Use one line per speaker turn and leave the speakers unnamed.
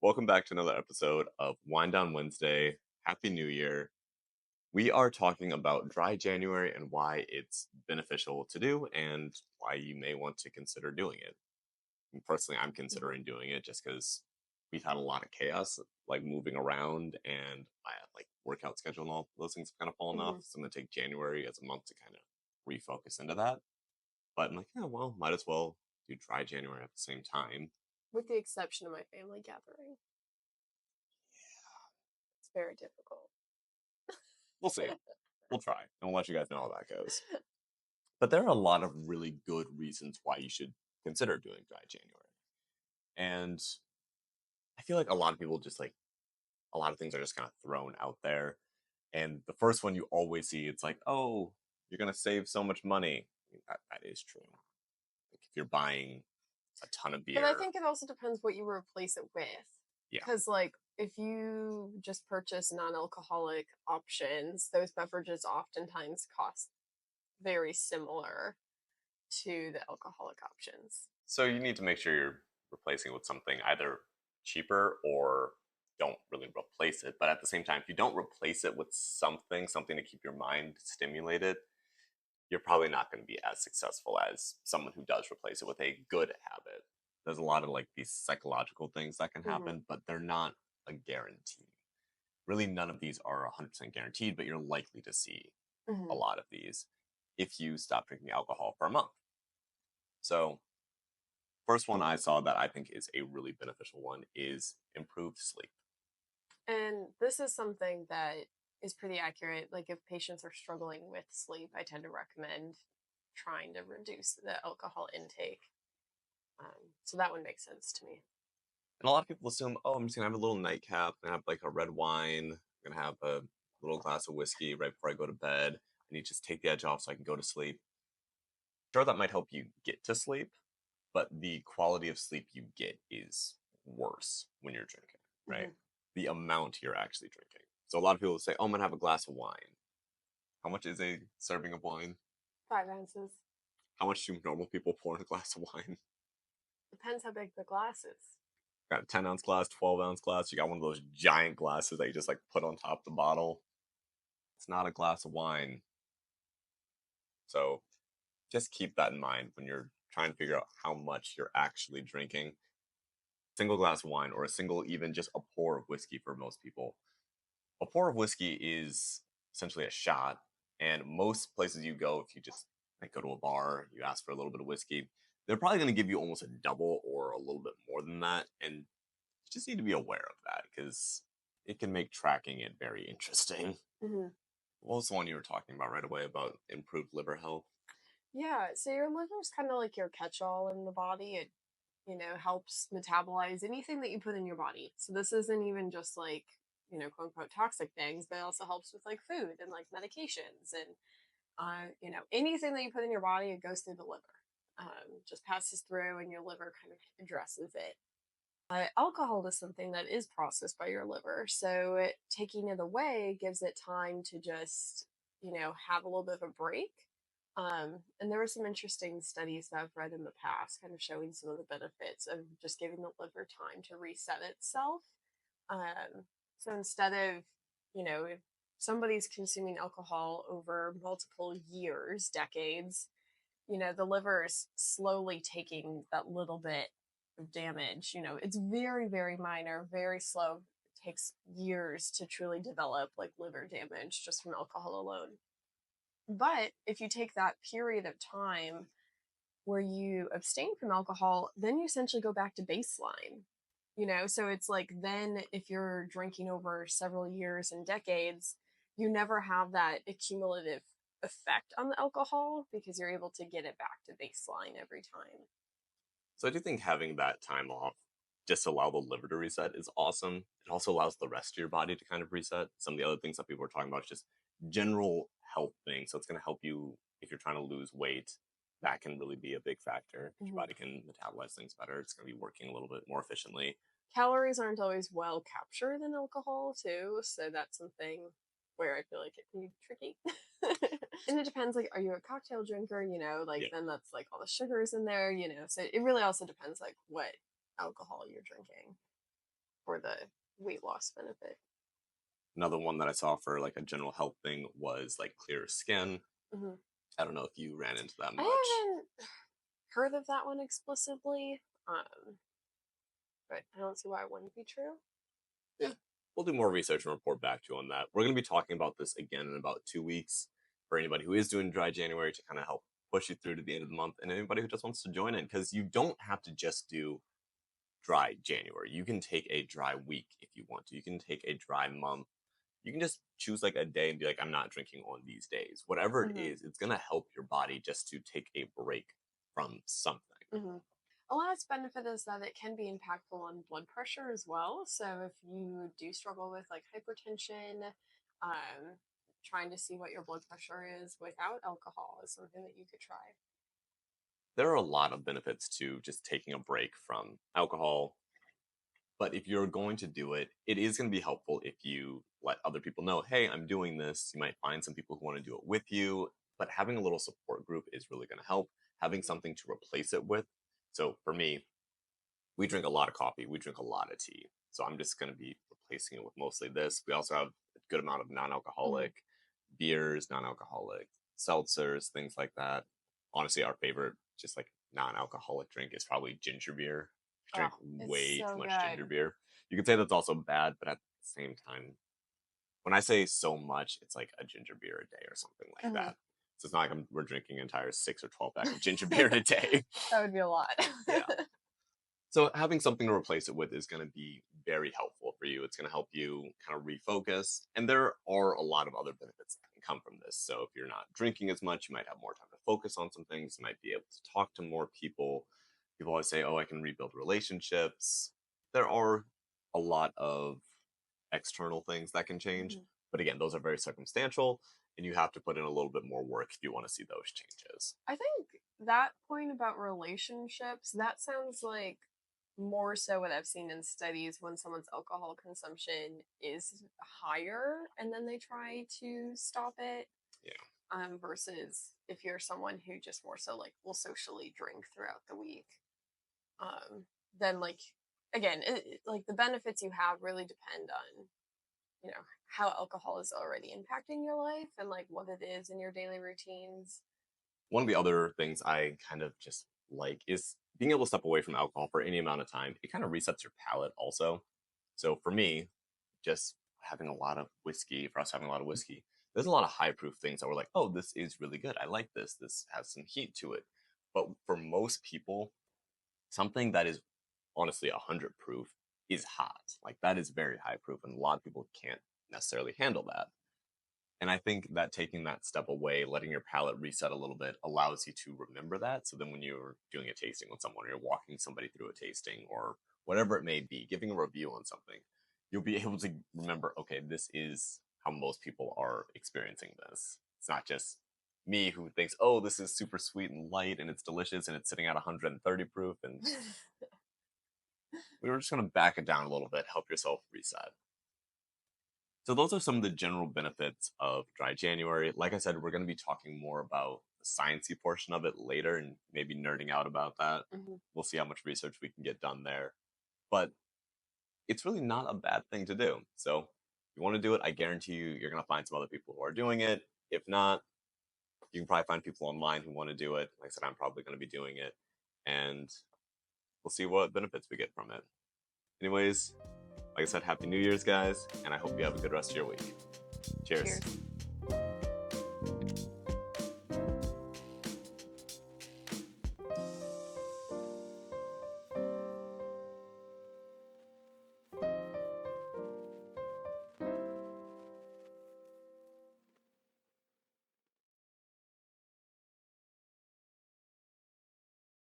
Welcome back to another episode of Wind Down Wednesday. Happy New Year. We are talking about dry January and why it's beneficial to do and why you may want to consider doing it. And personally, I'm
Mhm.
considering doing it just because we've had a lot of chaos, like moving around, and my workout schedule and all those things have kind of fallen off.
Mhm.
So I'm gonna take January as a month to kind of refocus into that. But I'm like, yeah, well, might as well do dry January at the same time.
With the exception of my family gathering. It's very difficult.
We'll see. We'll try, and we'll let you guys know how that goes. But there are a lot of really good reasons why you should consider doing dry January. And I feel like a lot of people just a lot of things are just kind of thrown out there. And the first one you always see, it's like, oh, you're going to save so much money. I mean, that is true. Like if you're buying a ton of
But I
beer,
think it also depends what you replace it with.
yeah.
Because, like, if you just purchase non alcoholic options, those beverages oftentimes cost very similar to the alcoholic options.
So you need to make sure you're replacing it with something either cheaper or don't really replace it. But at the same time, if you don't replace it with something to keep your mind stimulated, you're probably not going to be as successful as someone who does replace it with a good habit. There's a lot of these psychological things that can
Hmm.
happen, but they're not a guarantee. Really, none of these are 100% guaranteed, but you're likely to see a
Hmm.
lot of these if you stop drinking alcohol for a month. So, first one I saw that I think is a really beneficial one is improved sleep.
And this is something that is pretty accurate. Like, if patients are struggling with sleep, I tend to recommend trying to reduce the alcohol intake. So that one makes sense to me.
And a lot of people assume, oh, I'm just gonna have a little nightcap, gonna have like a red wine, gonna have a little glass of whiskey right before I go to bed, and you just take the edge off so I can go to sleep. Sure, that might help you get to sleep, but the quality of sleep you get is worse when you're drinking, right?
Hmm.
The amount you're actually drinking. So a lot of people say, oh, I'm gonna have a glass of wine. How much is a serving of wine?
5 ounces.
How much do normal people pour in a glass of wine?
Depends how big the glass is.
Got a 10-ounce glass, 12-ounce glass. You got one of those giant glasses that you just put on top of the bottle. It's not a glass of wine. So just keep that in mind when you're trying to figure out how much you're actually drinking. Single glass of wine or a single, even just a pour of whiskey for most people. A pour of whiskey is essentially a shot. And most places you go, if you just go to a bar, you ask for a little bit of whiskey, they're probably going to give you almost a double or a little bit more than that. And you just need to be aware of that because it can make tracking it very interesting.
Hmm.
What was the one you were talking about right away about improved liver health?
Yeah, so your liver is kind of like your catch-all in the body. It, helps metabolize anything that you put in your body. So this isn't even just like, quote unquote toxic things, but it also helps with like food and like medications and anything that you put in your body, it goes through the liver. Just passes through and your liver kind of addresses it. Alcohol is something that is processed by your liver. So taking it away gives it time to just, have a little bit of a break. And there were some interesting studies that I've read in the past, kind of showing some of the benefits of just giving the liver time to reset itself. So instead of, if somebody's consuming alcohol over multiple years, decades, the liver is slowly taking that little bit of damage. It's very, very minor, very slow. It takes years to truly develop like liver damage just from alcohol alone. But if you take that period of time where you abstain from alcohol, then you essentially go back to baseline. So it's like then if you're drinking over several years and decades, you never have that accumulative effect on the alcohol because you're able to get it back to baseline every time.
So I do think having that time off just to allow the liver to reset is awesome. It also allows the rest of your body to kind of reset. Some of the other things that people are talking about is just general health things. So it's going to help you if you're trying to lose weight. That can really be a big factor. Your
Mhm.
body can metabolize things better. It's going to be working a little bit more efficiently.
Calories aren't always well captured in alcohol, too. So that's something where I feel like it can be tricky. And it depends, like, are you a cocktail drinker? Like,
Yeah.
then that's like all the sugars in there, So it really also depends, like, what alcohol you're drinking for for the weight loss benefit.
Another one that I saw for like a general health thing was like clearer skin.
Hmm.
I don't know if you ran into that
I
much.
haven't heard of that one explicitly, but I don't see why it wouldn't be true.
Yeah, we'll do more research and report back to you on that. We're going to be talking about this again in about 2 weeks for anybody who is doing dry January to kind of help push you through to the end of the month, and anybody who just wants to join in, because you don't have to just do dry January. You can take a dry week if you want to. You can take a dry month. You can just choose like a day and be like, I'm not drinking on these days. Whatever it
Hmm.
is, it's going to help your body just to take a break from something.
Hmm. A last benefit is that it can be impactful on blood pressure as well. So if you do struggle with like hypertension, trying to see what your blood pressure is without alcohol is something that you could try.
There are a lot of benefits to just taking a break from alcohol. But if you're going to do it, it is going to be helpful if you let other people know, hey, I'm doing this. You might find some people who want to do it with you, but having a little support group is really going to help. Having something to replace it with. So for me, we drink a lot of coffee, we drink a lot of tea. So I'm just going to be replacing it with mostly this. We also have a good amount of non
Hmm.
alcoholic beers, non alcoholic seltzers, things like that. Honestly, our favorite, just like non alcoholic drink is probably ginger beer. We
Oh,
drink
it's
way too
so
much ginger
good.
beer. You could say that's also bad, but at the same time, when I say so much, it's like a ginger beer a day or something like
Hmm.
that. So it's not like we're drinking an entire 6 or 12 pack of ginger beer a day.
That would be a lot.
Yeah. So having something to replace it with is going to be very helpful for you. It's going to help you kind of refocus. And there are a lot of other benefits that can come from this. So if you're not drinking as much, you might have more time to focus on some things. You might be able to talk to more people. People always say, oh, I can rebuild relationships. There are a lot of external things that can change.
Mhm.
But again, those are very circumstantial, and you have to put in a little bit more work if you want to see those changes.
I think that point about relationships, that sounds like more so what I've seen in studies when someone's alcohol consumption is higher and then they try to stop it.
Yeah.
Versus if you're someone who just more so like will socially drink throughout the week. Um, then like again, like the benefits you have really depend on how alcohol is already impacting your life and like what it is in your daily routines.
One of the other things I kind of just like is being able to step away from alcohol for any amount of time. It kind of resets your palate also. So for me, just having a lot of whiskey, for us having a lot of whiskey, there's a lot of high proof things that we're like, oh, this is really good. I like this. This has some heat to it. But for most people, something that is honestly 100 proof is hot. Like that is very high proof, and a lot of people can't necessarily handle that. And I think that taking that step away, letting your palate reset a little bit, allows you to remember that. So then when you're doing a tasting with someone, or you're walking somebody through a tasting, or whatever it may be, giving a review on something, you'll be able to remember, okay, this is how most people are experiencing this. It's not just me who thinks, oh, this is super sweet and light and it's delicious and it's sitting at 130 proof. And we were just going to back it down a little bit, help yourself reset. So those are some of the general benefits of dry January. Like I said, we're going to be talking more about the sciencey portion of it later and maybe nerding out about that.
Mhm.
We'll see how much research we can get done there. But it's really not a bad thing to do. So if you want to do it, I guarantee you're going to find some other people who are doing it. If not, you can probably find people online who want to do it. Like I said, I'm probably going to be doing it. And we'll see what benefits we get from it. Anyways, like I said, Happy New Year's, guys, and I hope you have a good rest of your week. Cheers.
Cheers.